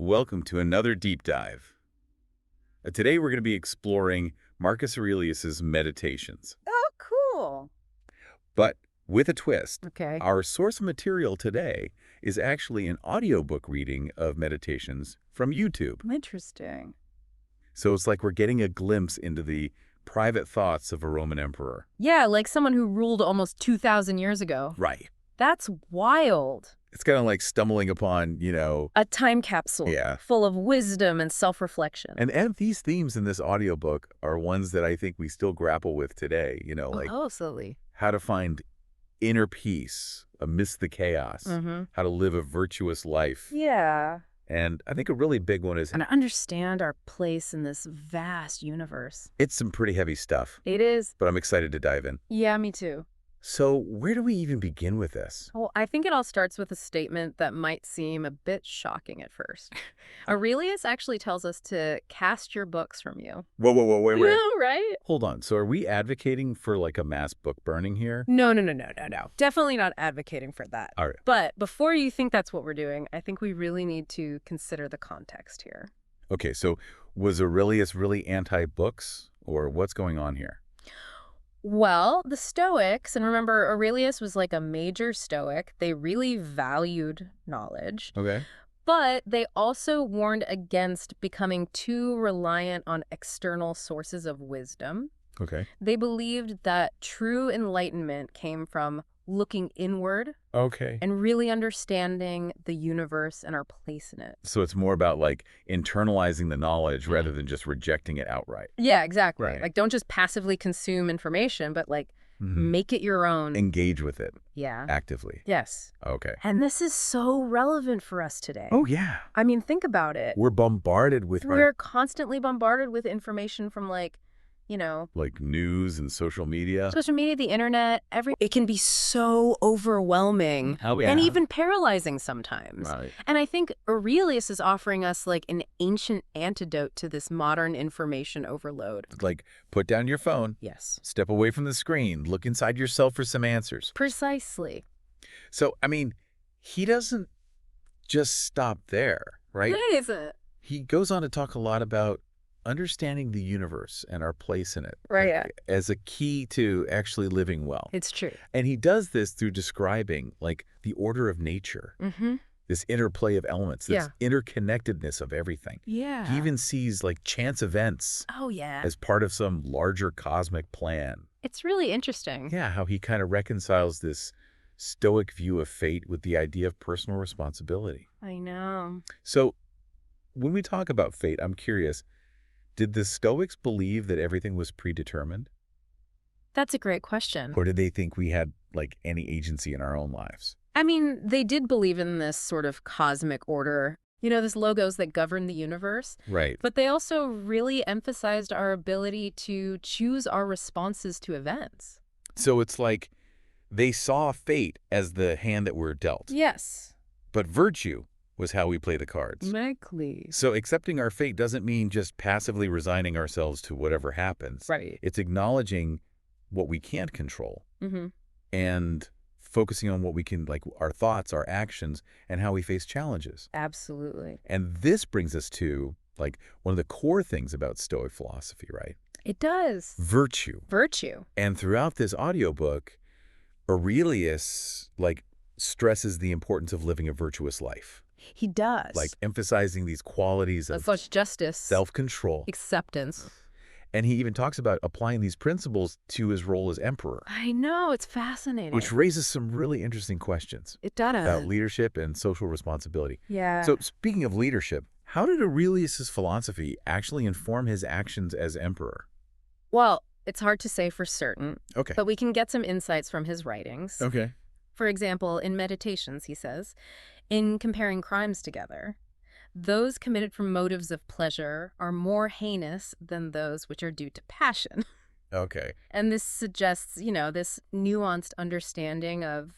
Welcome to another deep dive. Today we're going to be exploring Marcus Aurelius's Meditations. Oh, cool. But with a twist, Okay. our source material today is actually an audiobook reading of Meditations from YouTube. Interesting. So it's like we're getting a glimpse into the private thoughts of a Roman emperor. Yeah, like someone who ruled almost 2,000 years ago. Right. That's wild. It's kind of like stumbling upon, A time capsule Yeah. full of wisdom and self-reflection. And these themes in this audiobook are ones that I think we still grapple with today, like Oh, absolutely. how to find inner peace amidst the chaos, how to live a virtuous life. Yeah. And I think a really big one is And understand our place in this vast universe. it's some pretty heavy stuff, It is. but I'm excited to dive in. Yeah, me too. So where do we even begin with this? Well, I think it all starts with a statement that might seem a bit shocking at first. Aurelius actually tells us to cast your books from you. Whoa, wait. Right? Hold on. So are we advocating for like a mass book burning here? No. Definitely not advocating for that. All right. But before you think that's what we're doing, I think we really need to consider the context here. Okay, so was Aurelius really anti-books, or what's going on here? Well, the Stoics, and remember, Aurelius was like a major Stoic. They really valued knowledge, Okay. but they also warned against becoming too reliant on external sources of wisdom. Okay. They believed that true enlightenment came from looking inward Okay. and really understanding the universe and our place in it. So it's more about like internalizing the knowledge rather than just rejecting it outright. Yeah, exactly. Right. Like, don't just passively consume information, but like Mhm. make it your own. Engage with it Yeah. actively. Yes. Okay. And this is so relevant for us today. Oh, yeah. I mean, think about it. We're bombarded with We're constantly bombarded with information from like like news and social media. social media, the internet, it can be so overwhelming Oh, and even paralyzing sometimes. Right. And I think Aurelius is offering us like an ancient antidote to this modern information overload. Like put down your phone, Yes. step away from the screen, look inside yourself for some answers. Precisely. So, I mean, he doesn't just stop there, right? What is it? He goes on to talk a lot about understanding the universe and our place in it Right. as a key to actually living well. It's true. And he does this through describing like the order of nature, Mm-hmm. this interplay of elements, this Yeah. interconnectedness of everything. Yeah. He even sees like chance events Oh, yeah. as part of some larger cosmic plan. It's really interesting. Yeah, how he kind of reconciles this stoic view of fate with the idea of personal responsibility. I know. So when we talk about fate, I'm curious, did the Stoics believe that everything was predetermined? That's a great question. Or did they think we had like any agency in our own lives? I mean, they did believe in this sort of cosmic order, this logos that govern the universe. Right. But they also really emphasized our ability to choose our responses to events. So it's like they saw fate as the hand that we're dealt. Yes. But virtue was how we play the cards. Exactly. So accepting our fate doesn't mean just passively resigning ourselves to whatever happens. Right. It's acknowledging what we can't control Mm-hmm. and focusing on what we can, like our thoughts, our actions, and how we face challenges. Absolutely. And this brings us to like one of the core things about Stoic philosophy, right? It does. Virtue. Virtue. And throughout this audiobook, Aurelius like stresses the importance of living a virtuous life, He does. like emphasizing these qualities of such justice, self-control. acceptance. And he even talks about applying these principles to his role as emperor, I know. It's fascinating. which raises some really interesting questions It does. about leadership and social responsibility. Yeah. So speaking of leadership, how did Aurelius's philosophy actually inform his actions as emperor? Well, it's hard to say for certain, Okay. but we can get some insights from his writings. Okay. For example, in Meditations, he says, in comparing crimes together, those committed from motives of pleasure are more heinous than those which are due to passion. Okay. And this suggests, this nuanced understanding of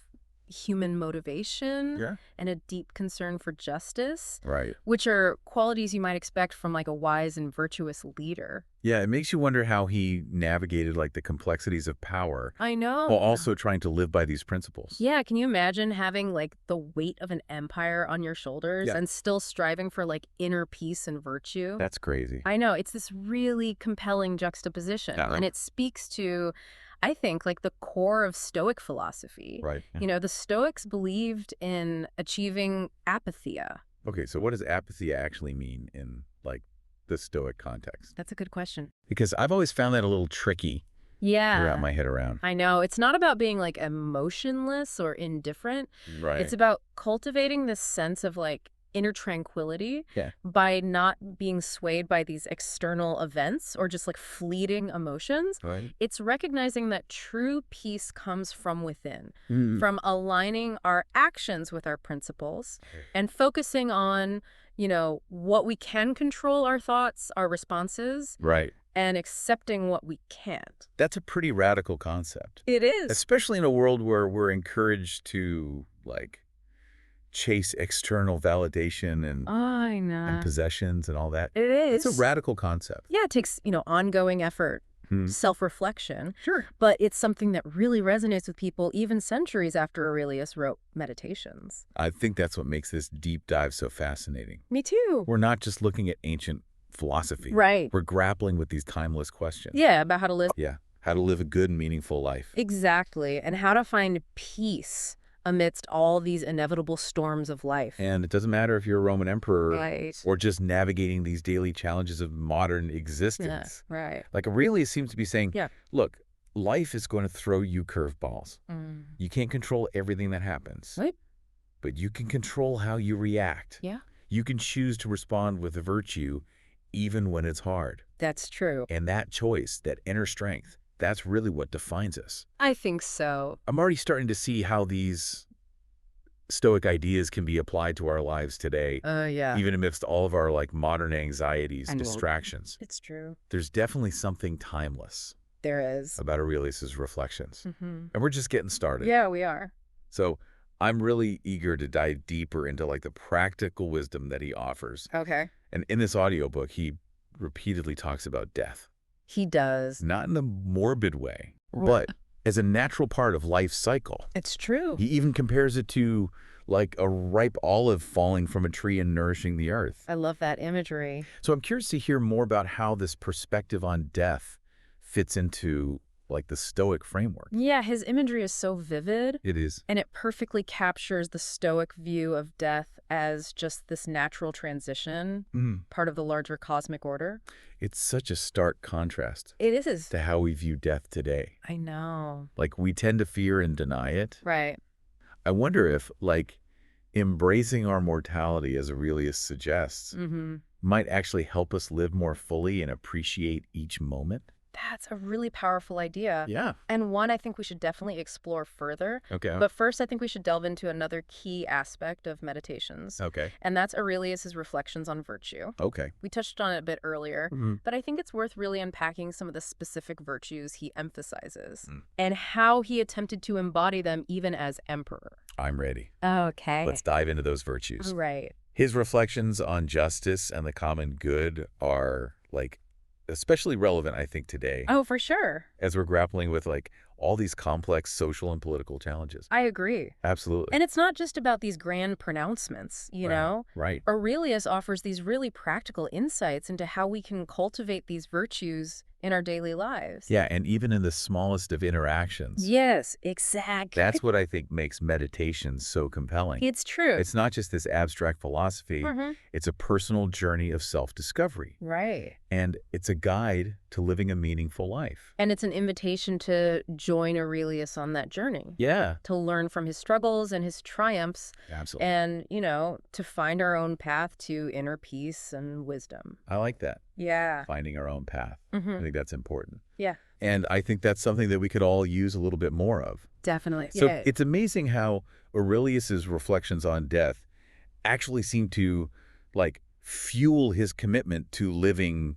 human motivation Yeah. and a deep concern for justice, Right. which are qualities you might expect from like a wise and virtuous leader. Yeah, it makes you wonder how he navigated like the complexities of power I know. while also trying to live by these principles. Yeah, can you imagine having like the weight of an empire on your shoulders Yeah. and still striving for like inner peace and virtue? That's crazy. I know, it's this really compelling juxtaposition, Yeah. and it speaks to, I think, like the core of Stoic philosophy. Right. Yeah. You know, the Stoics believed in achieving apatheia. Okay, so what does apathy actually mean in like the Stoic context? That's a good question. Because I've always found that a little tricky to wrap Yeah, my head around. I know. It's not about being like emotionless or indifferent. Right. It's about cultivating this sense of like inner tranquility Yeah. by not being swayed by these external events or just like fleeting emotions. Right. It's recognizing that true peace comes from within, Mm. from aligning our actions with our principles and focusing on, you know, what we can control, our thoughts, our responses, Right. and accepting what we can't. That's a pretty radical concept, It is. especially in a world where we're encouraged to like chase external validation I know. and possessions and all that. It is. It's a radical concept. Yeah, it takes, you know, ongoing effort, Hmm. self-reflection, Sure. but it's something that really resonates with people even centuries after Aurelius wrote Meditations. I think that's what makes this deep dive so fascinating. Me too. We're not just looking at ancient philosophy. Right. We're grappling with these timeless questions. Yeah, about how to live. Yeah. How to live a good and meaningful life. Exactly, and how to find peace amidst all these inevitable storms of life. And it doesn't matter if you're a Roman emperor Right. or just navigating these daily challenges of modern Yeah, existence. right. Like Aurelius seems to be saying, Yeah. look, life is going to throw you curveballs. Mm. You can't control everything that happens. Right. But you can control how you react. Yeah, You can choose to respond with virtue even when it's hard. that's true. And that choice, that inner strength, that's really what defines us. I think so. I'm already starting to see how these Stoic ideas can be applied to our lives today, Yeah. even amidst all of our like modern anxieties, I know. distractions. It's true. There's definitely something timeless There is. about Aurelius's reflections. Mm-hmm. And we're just getting started. Yeah, we are. So I'm really eager to dive deeper into like the practical wisdom that he offers. Okay. And in this audiobook, he repeatedly talks about death, He does. not in a morbid way, Right. but as a natural part of life's cycle. It's true. He even compares it to like a ripe olive falling from a tree and nourishing the earth. I love that imagery. So I'm curious to hear more about how this perspective on death fits into like the Stoic framework. Yeah, his imagery is so vivid, It is. and it perfectly captures the Stoic view of death as just this natural transition, part of the larger cosmic order. It's such a stark contrast It is. to how we view death today. I know. Like we tend to fear and deny it. Right. I wonder if like embracing our mortality, as Aurelius suggests, Mm-hmm. might actually help us live more fully and appreciate each moment. That's a really powerful idea. Yeah. And one I think we should definitely explore further. Okay. But first, I think we should delve into another key aspect of Meditations, Okay. and that's Aurelius's reflections on virtue. Okay. We touched on it a bit earlier, Mhm. but I think it's worth really unpacking some of the specific virtues he emphasizes Mm. and how he attempted to embody them even as emperor. I'm ready. Okay. Let's dive into those virtues. Right. His reflections on justice and the common good are like especially relevant, I think, today Oh, for sure. as we're grappling with like all these complex social and political challenges. I agree. Absolutely. And it's not just about these grand pronouncements, you Right. know? Right. Aurelius offers these really practical insights into how we can cultivate these virtues in our daily lives. Yeah, and even in the smallest of interactions. Yes, exactly. That's what I think makes meditation so compelling. It's true. It's not just this abstract philosophy. Mhm. It's a personal journey of self-discovery. Right. And it's a guide to living a meaningful life. And it's an invitation to join Aurelius on that journey, Yeah, to learn from his struggles and his triumphs, absolutely. and, you know, to find our own path to inner peace and wisdom. I like that. Yeah. Finding our own path. I Hmm. think that's important. Yeah, And I think that's something that we could all use a little bit more of. definitely. So Yeah. it's amazing how Aurelius's reflections on death actually seem to like fuel his commitment to living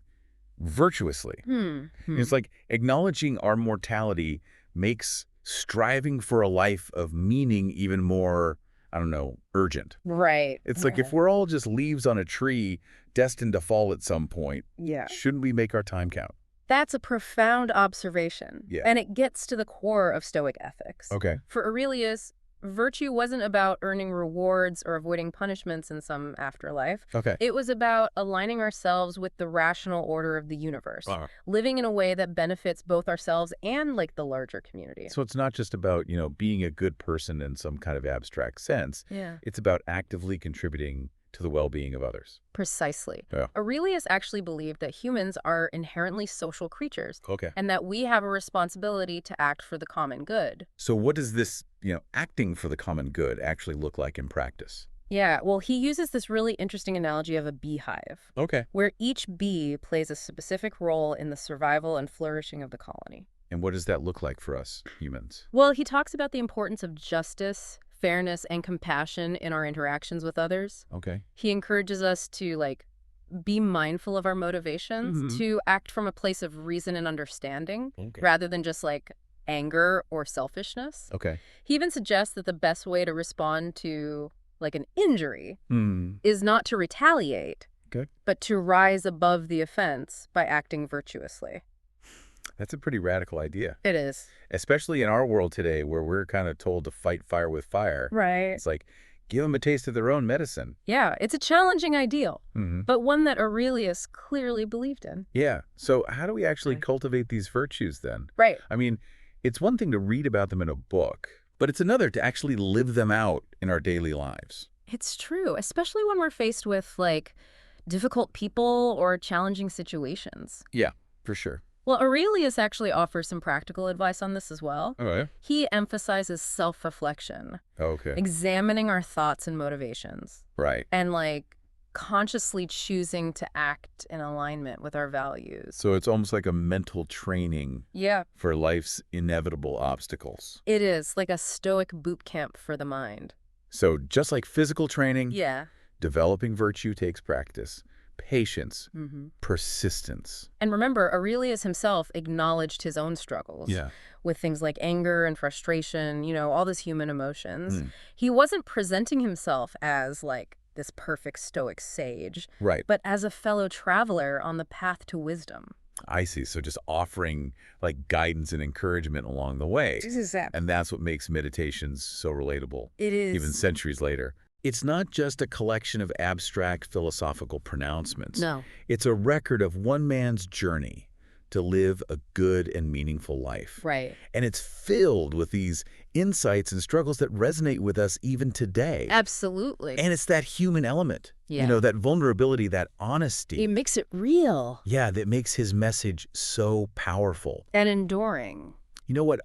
virtuously. Hmm. It's like acknowledging our mortality makes striving for a life of meaning even more, I don't know, urgent. Right. It's like if we're all just leaves on a tree destined to fall at some point, Yeah. shouldn't we make our time count? That's a profound observation, Yeah. and it gets to the core of Stoic ethics. Okay. For Aurelius, virtue wasn't about earning rewards or avoiding punishments in some afterlife. Okay. It was about aligning ourselves with the rational order of the universe, living in a way that benefits both ourselves and, like, the larger community. So it's not just about, being a good person in some kind of abstract sense. Yeah. It's about actively contributing to the well-being of others. Precisely. Yeah. Aurelius actually believed that humans are inherently social creatures, Okay. and that we have a responsibility to act for the common good. So what does this, acting for the common good actually look like in practice? Yeah, well, he uses this really interesting analogy of a beehive, Okay. where each bee plays a specific role in the survival and flourishing of the colony. And what does that look like for us humans? Well, he talks about the importance of justice, fairness, and compassion in our interactions with others. Okay. He encourages us to, like, be mindful of our motivations, to act from a place of reason and understanding, Okay. rather than just, like, anger or selfishness. Okay. He even suggests that the best way to respond to, like, an injury Hmm. is not to retaliate, Okay. but to rise above the offense by acting virtuously. That's a pretty radical idea, It is. especially in our world today where we're kind of told to fight fire with fire. Right. It's like, give them a taste of their own medicine. Yeah, it's a challenging ideal, Hmm. but one that Aurelius clearly believed in. Yeah. So how do we actually Right. cultivate these virtues then? Right. I mean, it's one thing to read about them in a book, but it's another to actually live them out in our daily lives. It's true, especially when we're faced with, like, difficult people or challenging situations. Yeah, for sure. Well, Aurelius actually offers some practical advice on this as well. Oh, yeah? He emphasizes self-reflection, Okay. examining our thoughts and motivations, Right. and, like, consciously choosing to act in alignment with our values. So it's almost like a mental training Yeah, for life's inevitable obstacles. it is like a Stoic boot camp for the mind. So just like physical training, Yeah. developing virtue takes practice, patience, Mm-hmm. persistence. And remember, Aurelius himself acknowledged his own struggles with things like anger and frustration, all these human emotions. Mm. He wasn't presenting himself as, like, this perfect Stoic sage, Right. but as a fellow traveler on the path to wisdom. I see. So just offering like guidance and encouragement along the way. And that's what makes meditations so relatable, It is. even centuries later. It's not just a collection of abstract philosophical pronouncements. No. It's a record of one man's journey to live a good and meaningful life. Right. And it's filled with these insights and struggles that resonate with us even today. Absolutely. And it's that human element, Yeah. that vulnerability, that honesty. It makes it real. Yeah, that makes his message so powerful. And enduring. You know what?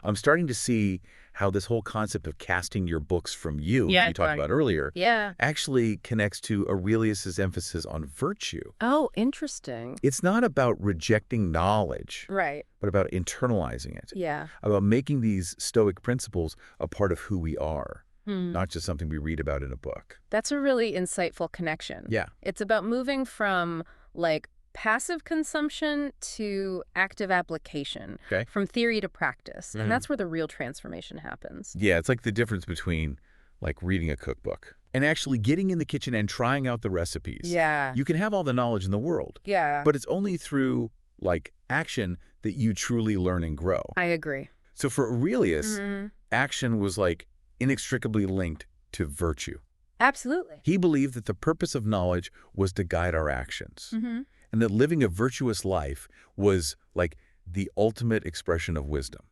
I'm starting to see how this whole concept of casting your books from you, Yeah, you talked right. about earlier, Yeah. actually connects to Aurelius's emphasis on virtue. Oh, interesting. It's not about rejecting knowledge, Right. but about internalizing it, Yeah. about making these Stoic principles a part of who we are, Hmm. not just something we read about in a book. That's a really insightful connection. Yeah. It's about moving from, like, passive consumption to active application, Okay. from theory to practice. Mhm. And that's where the real transformation happens. Yeah, it's like the difference between like reading a cookbook and actually getting in the kitchen and trying out the recipes. Yeah. You can have all the knowledge in the world, Yeah. but it's only through like action that you truly learn and grow. I agree. So for Aurelius, Mhm. action was like inextricably linked to virtue. Absolutely. He believed that the purpose of knowledge was to guide our actions, Mm-hmm. and that living a virtuous life was like the ultimate expression of wisdom.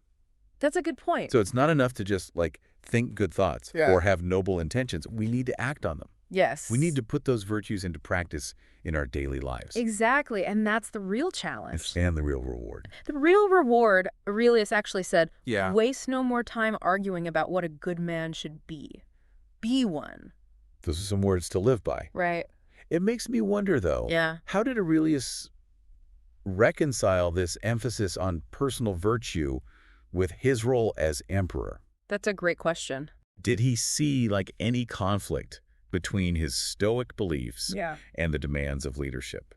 That's a good point. So it's not enough to just like think good thoughts Yeah. or have noble intentions. We need to act on them. Yes. We need to put those virtues into practice in our daily lives. Exactly. And that's the real challenge. And the real reward. The real reward, Aurelius actually said, Yeah. waste no more time arguing about what a good man should be. Be one. Those are some words to live by. Right. It makes me wonder, though, Yeah. how did Aurelius reconcile this emphasis on personal virtue with his role as emperor? That's a great question. Did he see like any conflict between his Stoic beliefs Yeah. and the demands of leadership?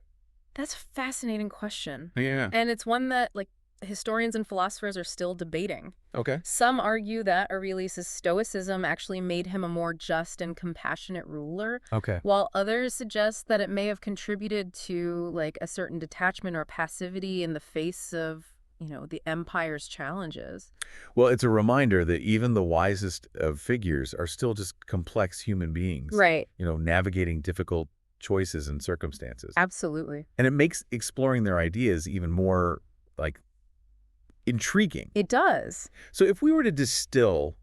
That's a fascinating question. Yeah. And it's one that, like, historians and philosophers are still debating. Okay. Some argue that Aurelius' stoicism actually made him a more just and compassionate ruler, Okay. while others suggest that it may have contributed to like a certain detachment or passivity in the face of, the empire's challenges. Well, it's a reminder that even the wisest of figures are still just complex human beings, Right. navigating difficult choices and circumstances. Absolutely. And it makes exploring their ideas even more, like, intriguing. It does. So if we were to distill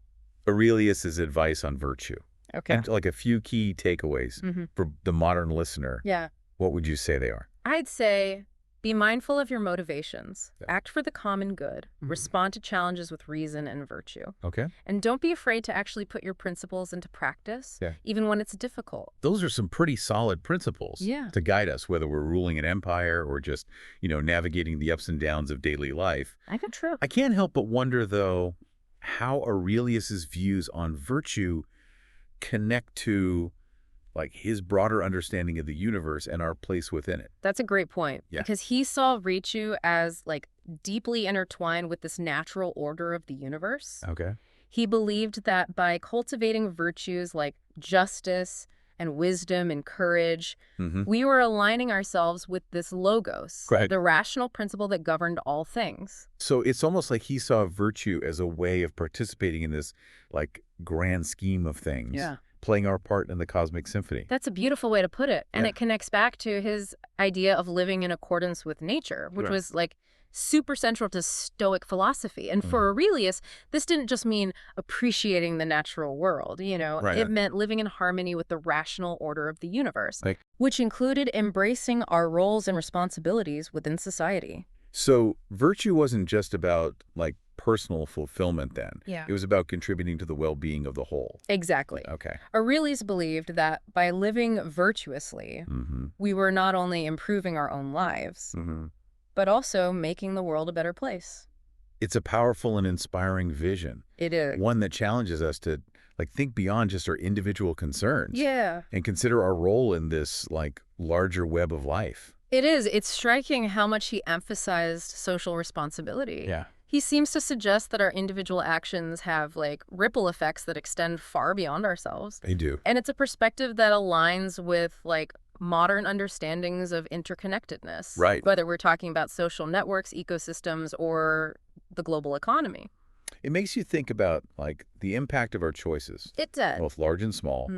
Aurelius's advice on virtue Okay. and like a few key takeaways for the modern listener, Yeah. what would you say they are? I'd say be mindful of your motivations, Yeah. act for the common good, respond to challenges with reason and virtue. Okay. And don't be afraid to actually put your principles into practice, Yeah. even when it's difficult. Those are some pretty solid principles to guide us, whether we're ruling an empire or just, navigating the ups and downs of daily life. I think true. I can't help but wonder, though, how Aurelius's views on virtue connect to, like, his broader understanding of the universe and our place within it. That's a great point. Yeah. Because he saw virtue as, like, deeply intertwined with this natural order of the universe. Okay. He believed that by cultivating virtues like justice and wisdom and courage, we were aligning ourselves with this logos, Right. the rational principle that governed all things. So it's almost like he saw virtue as a way of participating in this, like, grand scheme of things. Yeah. Playing our part in the cosmic symphony. That's a beautiful way to put it. And Yeah. it connects back to his idea of living in accordance with nature, which Right. was like super central to Stoic philosophy. And for Aurelius, this didn't just mean appreciating the natural world, Right. It meant living in harmony with the rational order of the universe, Like- which included embracing our roles and responsibilities within society. So virtue wasn't just about, like, personal fulfillment then. Yeah. It was about contributing to the well-being of the whole. Exactly. Okay. Aurelius believed that by living virtuously, we were not only improving our own lives, but also making the world a better place. It's a powerful and inspiring vision. It is. One that challenges us to, like, think beyond just our individual concerns. Yeah. And consider our role in this, like, larger web of life. It is. It's striking how much he emphasized social responsibility. Yeah. He seems to suggest that our individual actions have, like, ripple effects that extend far beyond ourselves. They do. And it's a perspective that aligns with, like, modern understandings of interconnectedness. Right. Whether we're talking about social networks, ecosystems, or the global economy. It makes you think about, like, the impact of our choices, It does. both large and small,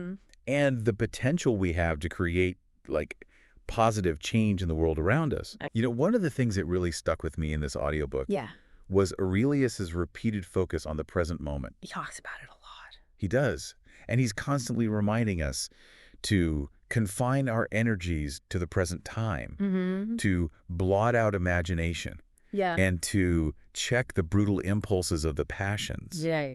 and the potential we have to create, like, positive change in the world around us. One of the things that really stuck with me in this audiobook Yeah. was Aurelius's repeated focus on the present moment. He talks about it a lot. He does. And he's constantly reminding us to confine our energies to the present time, to blot out imagination, Yeah. and to check the brutal impulses of the passions. Yeah.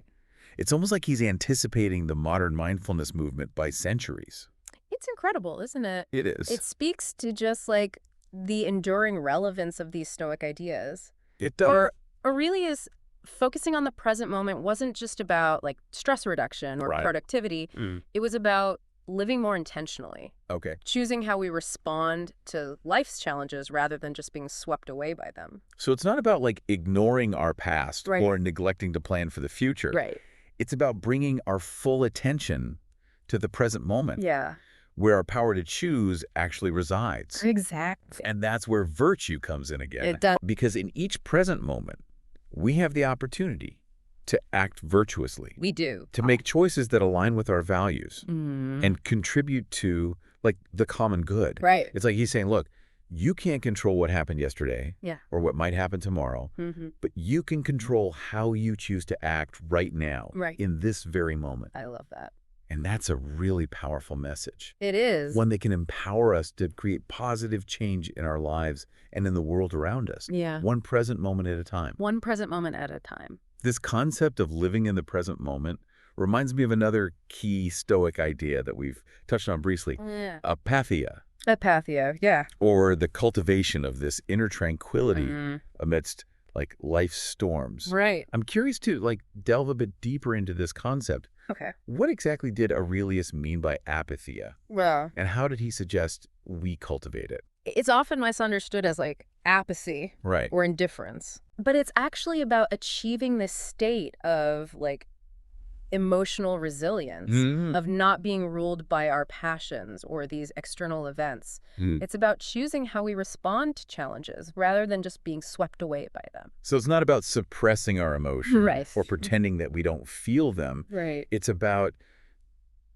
It's almost like he's anticipating the modern mindfulness movement by centuries. It's incredible, isn't it? It is. It speaks to just, like, the enduring relevance of these Stoic ideas. It does. Or Aurelius focusing on the present moment wasn't just about, like, stress reduction or Right. productivity. It was about living more intentionally, Okay. choosing how we respond to life's challenges rather than just being swept away by them. So it's not about, like, ignoring our past Right. or neglecting to plan for the future. Right. It's about bringing our full attention to the present moment, Yeah. where our power to choose actually resides. Exactly. And that's where virtue comes in again. It does. Because in each present moment, we have the opportunity to act virtuously, We do. to make choices that align with our values and contribute to, like, the common good. Right. It's like he's saying, look, you can't control what happened yesterday Yeah. or what might happen tomorrow, but you can control how you choose to act right now, Right. in this very moment. I love that. And that's a really powerful message. It is. One that can empower us to create positive change in our lives and in the world around us. Yeah. One present moment at a time. One present moment at a time. This concept of living in the present moment reminds me of another key Stoic idea that we've touched on briefly, Yeah. apatheia, Apatheia. Yeah. or the cultivation of this inner tranquility amidst, like, life's storms. Right. I'm curious to, like, delve a bit deeper into this concept. Okay. What exactly did Aurelius mean by apatheia? Well, And how did he suggest we cultivate it? it's often misunderstood as, like, apathy Right. or indifference. But it's actually about achieving this state of like emotional resilience, Mm. of not being ruled by our passions or these external events. Mm. It's about choosing how we respond to challenges rather than just being swept away by them. So it's not about suppressing our emotions Right. or pretending that we don't feel them. Right. It's about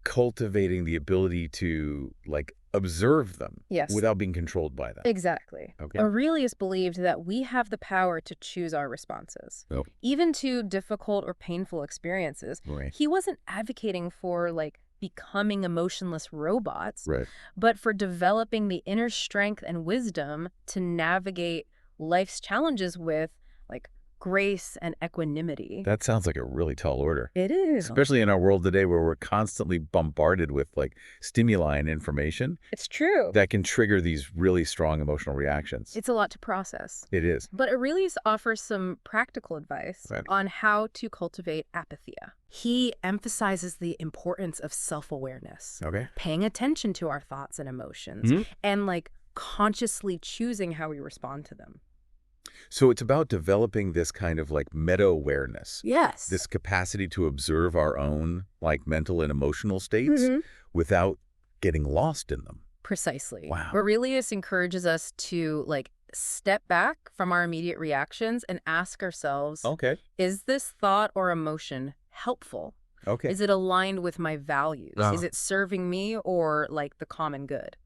cultivating the ability to, like, observe them Yes. without being controlled by them. Exactly. Okay. Aurelius believed that we have the power to choose our responses, Oh. even to difficult or painful experiences. Right. He wasn't advocating for like becoming emotionless robots, Right. but for developing the inner strength and wisdom to navigate life's challenges with like grace and equanimity. That sounds like a really tall order, It is. especially in our world today where we're constantly bombarded with, like, stimuli and information It's true. that can trigger these really strong emotional reactions. It's a lot to process. It is. But Aurelius offers some practical advice Right. on how to cultivate apatheia. He emphasizes the importance of self-awareness, Okay. paying attention to our thoughts and emotions, and like consciously choosing how we respond to them. So it's about developing this kind of, like, meta-awareness, Yes. this capacity to observe our own, like, mental and emotional states without getting lost in them. Precisely. Wow. Aurelius encourages us to like step back from our immediate reactions and ask ourselves, Okay. is this thought or emotion helpful? Okay. Is it aligned with my values? Ah. Is it serving me or like the common good?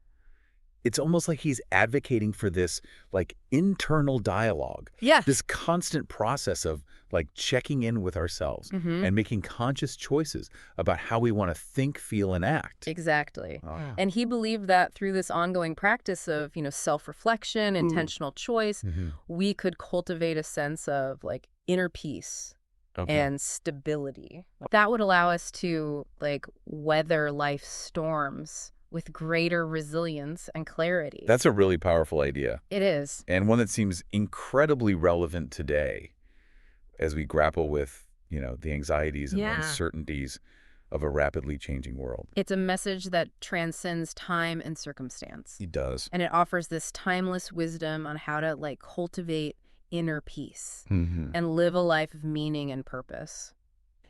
It's almost like he's advocating for this, like, internal dialogue, Yes. this constant process of, like, checking in with ourselves and making conscious choices about how we want to think, feel, and act. Exactly. Oh. And he believed that through this ongoing practice of, self-reflection, intentional choice, we could cultivate a sense of like inner peace Okay. and stability. That would allow us to like weather life's storms with greater resilience and clarity. That's a really powerful idea, It is. and one that seems incredibly relevant today as we grapple with, the anxieties and uncertainties of a rapidly changing world. It's a message that transcends time and circumstance. He does. And it offers this timeless wisdom on how to like cultivate inner peace and live a life of meaning and purpose.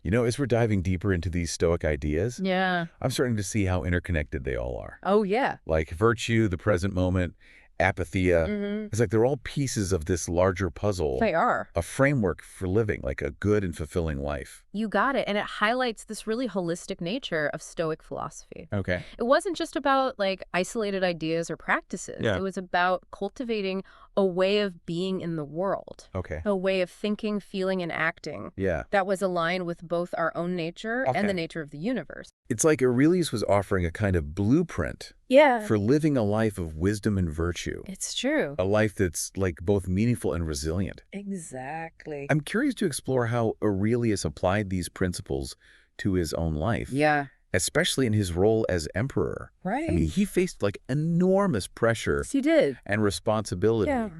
As we're diving deeper into these Stoic ideas, Yeah. I'm starting to see how interconnected they all are. Oh, yeah. Like virtue, the present moment, apatheia. It's like they're all pieces of this larger puzzle, They are. a framework for living like a good and fulfilling life. You got it. And it highlights this really holistic nature of Stoic philosophy. Okay. It wasn't just about like isolated ideas or practices. Yeah. It was about cultivating a way of being in the world, Okay. a way of thinking, feeling, and acting Yeah. that was aligned with both our own nature Okay. and the nature of the universe. It's like Aurelius was offering a kind of blueprint Yeah. for living a life of wisdom and virtue. It's true. A life that's like both meaningful and resilient. Exactly. I'm curious to explore how Aurelius applied these principles to his own life, Yeah. especially in his role as emperor. Right. I mean, he faced like enormous pressure Yes, he did. and responsibility, Yeah.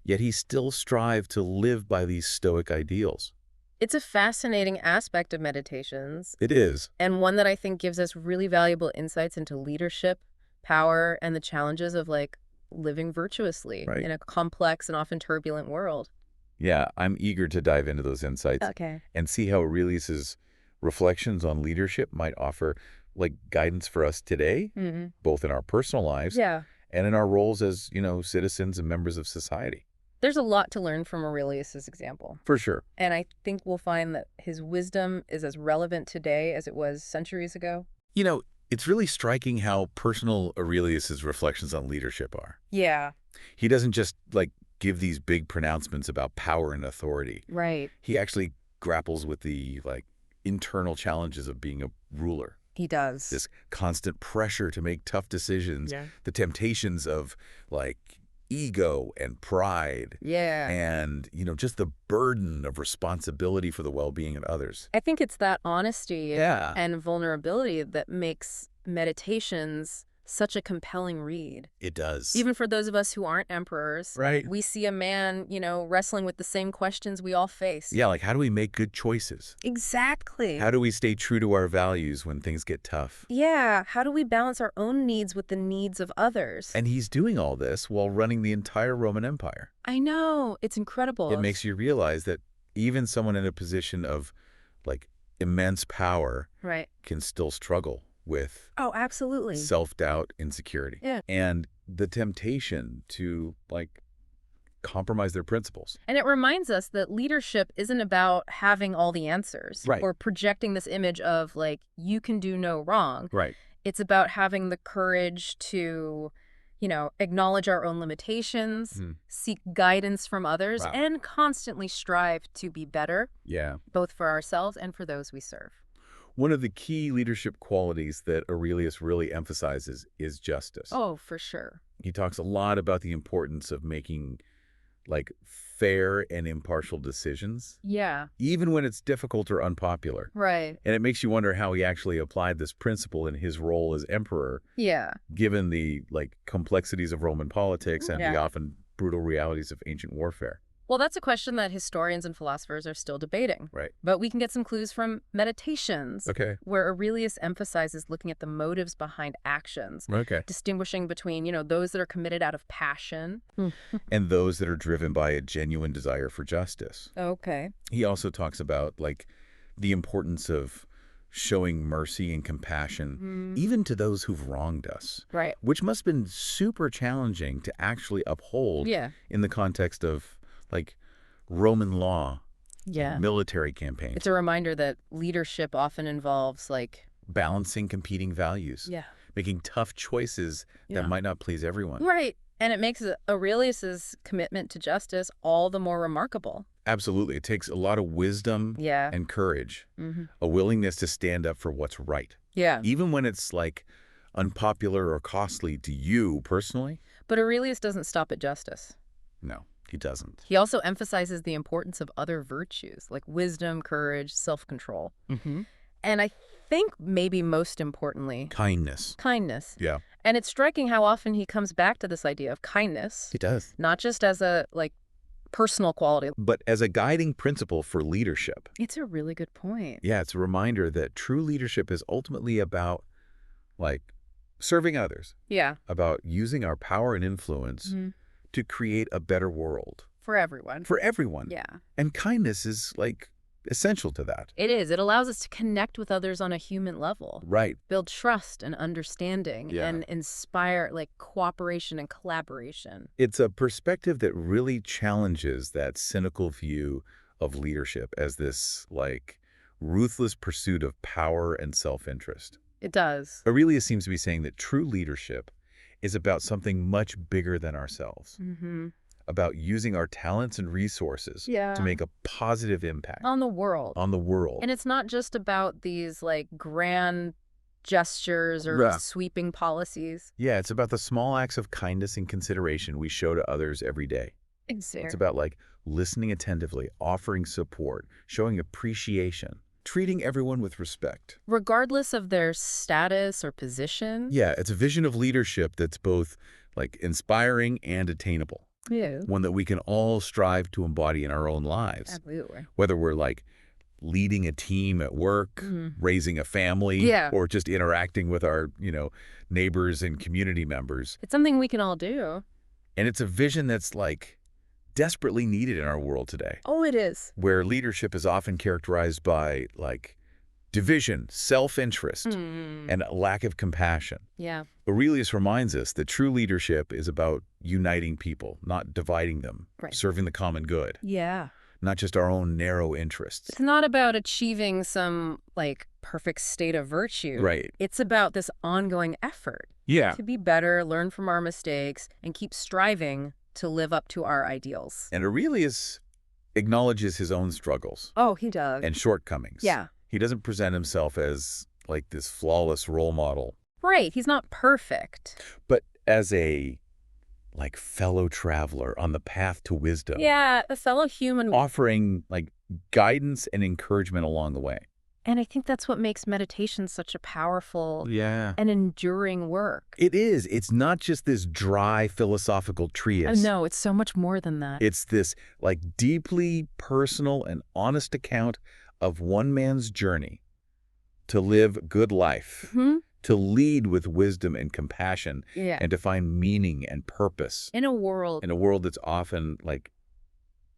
yet he still strived to live by these Stoic ideals. It's a fascinating aspect of meditations, It is. and one that I think gives us really valuable insights into leadership, power, and the challenges of like living virtuously Right. in a complex and often turbulent world. Yeah, I'm eager to dive into those insights Okay. and see how Aurelius's reflections on leadership might offer like guidance for us today, both in our personal lives Yeah. and in our roles as, citizens and members of society. There's a lot to learn from Aurelius's example, For sure. and I think we'll find that his wisdom is as relevant today as it was centuries ago. It's really striking how personal Aurelius's reflections on leadership are. Yeah. He doesn't just like give these big pronouncements about power and authority. Right. He actually grapples with the like internal challenges of being a ruler. He does. This constant pressure to make tough decisions, the temptations of like ego and pride, Yeah. and, just the burden of responsibility for the well-being of others. I think it's that honesty Yeah. and vulnerability that makes meditations such a compelling read. It does. Even for those of us who aren't emperors, Right. we see a man, wrestling with the same questions we all face. Yeah, like how do we make good choices? Exactly. How do we stay true to our values when things get tough? Yeah, how do we balance our own needs with the needs of others? And he's doing all this while running the entire Roman Empire. I know, it's incredible. It makes you realize that even someone in a position of like immense power Right. can still struggle with Oh, absolutely. self-doubt, insecurity, Yeah. and the temptation to like compromise their principles. And it reminds us that leadership isn't about having all the answers Right. or projecting this image of like, you can do no wrong. Right. It's about having the courage to, acknowledge our own limitations, seek guidance from others, Wow. and constantly strive to be better, Yeah. both for ourselves and for those we serve. One of the key leadership qualities that Aurelius really emphasizes is justice. Oh, for sure. He talks a lot about the importance of making like fair and impartial decisions, Yeah. even when it's difficult or unpopular. Right. And it makes you wonder how he actually applied this principle in his role as emperor, Yeah. given the like complexities of Roman politics and the Yeah. often brutal realities of ancient warfare. Well, that's a question that historians and philosophers are still debating. Right. But we can get some clues from Meditations, Okay. where Aurelius emphasizes looking at the motives behind actions, Okay. distinguishing between, those that are committed out of passion. And those that are driven by a genuine desire for justice. Okay. He also talks about like the importance of showing mercy and compassion, even to those who've wronged us, Right. which must have been super challenging to actually uphold Yeah. in the context of like Roman law, Yeah. military campaigns, It's a reminder that leadership often involves balancing competing values, yeah. making tough choices Yeah. that might not please everyone. Right. And it makes Aurelius's commitment to justice all the more remarkable. Absolutely. It takes a lot of wisdom Yeah. and courage, Mm-hmm. a willingness to stand up for what's right, Yeah. even when it's like unpopular or costly to you personally. But Aurelius doesn't stop at justice. No, he doesn't. He also emphasizes the importance of other virtues like wisdom, courage, self-control. Mm-hmm. And I think maybe most importantly, Kindness. kindness. Yeah, And it's striking how often he comes back to this idea of kindness, he does. not just as a personal quality. But as a guiding principle for leadership, It's a really good point. yeah, it's a reminder that true leadership is ultimately about like serving others, Yeah. about using our power and influence Mhm. to create a better world For everyone. for everyone. Yeah. And kindness is like essential to that. It is. It allows us to connect with others on a human level, Right. build trust and understanding, Yeah. and inspire cooperation and collaboration. It's a perspective that really challenges that cynical view of leadership as this like ruthless pursuit of power and self-interest. It does. Aurelius seems to be saying that true leadership is about something much bigger than ourselves, Mm-hmm. about using our talents and resources to make a positive impact On the world. on the world. And it's not just about these grand gestures or Yeah. sweeping policies. Yeah, it's about the small acts of kindness and consideration we show to others every day. It's about like listening attentively, offering support, showing appreciation, treating everyone with respect. Regardless of their status or position. Yeah, it's a vision of leadership that's both like inspiring and attainable. Yeah. One that we can all strive to embody in our own lives. Absolutely. Whether we're like leading a team at work, raising a family, Yeah. or just interacting with our, neighbors and community members. It's something we can all do. And it's a vision that's like desperately needed in our world today, Oh, it is. where leadership is often characterized by like division, self-interest, and a lack of compassion. Yeah. Aurelius reminds us that true leadership is about uniting people, not dividing them, Right. serving the common good, Yeah. not just our own narrow interests. It's not about achieving some perfect state of virtue. Right. It's about this ongoing effort Yeah. to be better, learn from our mistakes, and keep striving to live up to our ideals. And Aurelius acknowledges his own struggles Oh, he does. and shortcomings. Yeah. He doesn't present himself as like this flawless role model, Right. He's not perfect. but as a like fellow traveler on the path to wisdom. Yeah, a fellow human. Offering like guidance and encouragement along the way. And I think that's what makes meditation such a powerful Yeah. and enduring work. It is. It's not just this dry philosophical treatise. No, it's so much more than that. It's this like deeply personal and honest account of one man's journey to live good life, to lead with wisdom and compassion, Yeah. and to find meaning and purpose In a world in a world that's often like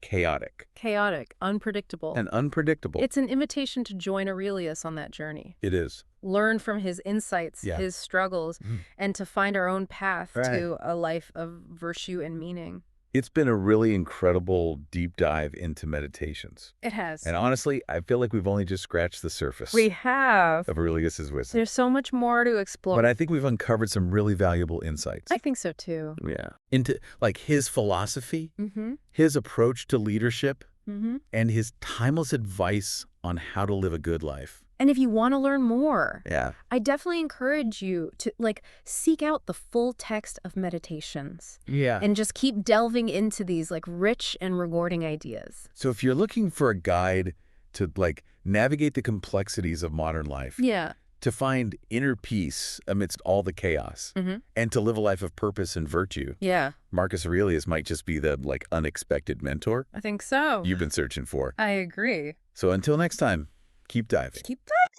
chaotic chaotic, unpredictable. and unpredictable. It's an invitation to join Aurelius on that journey. It is. Learn from his insights, Yeah. his struggles, and to find our own path Right. to a life of virtue and meaning. It's been a really incredible deep dive into meditations. It has. And honestly, I feel like we've only just scratched the surface We have. of Aurelius's wisdom. There's so much more to explore. But I think we've uncovered some really valuable insights. I think so too. Yeah. Into like his philosophy, Mm-hmm. his approach to leadership, Mm-hmm. and his timeless advice on how to live a good life. And if you want to learn more, Yeah. I definitely encourage you to seek out the full text of Meditations Yeah. and just keep delving into these rich and rewarding ideas. So if you're looking for a guide to navigate the complexities of modern life, Yeah. to find inner peace amidst all the chaos, and to live a life of purpose and virtue, Yeah. Marcus Aurelius might just be the unexpected mentor I think so. you've been searching for. I agree. So until next time, keep diving. Keep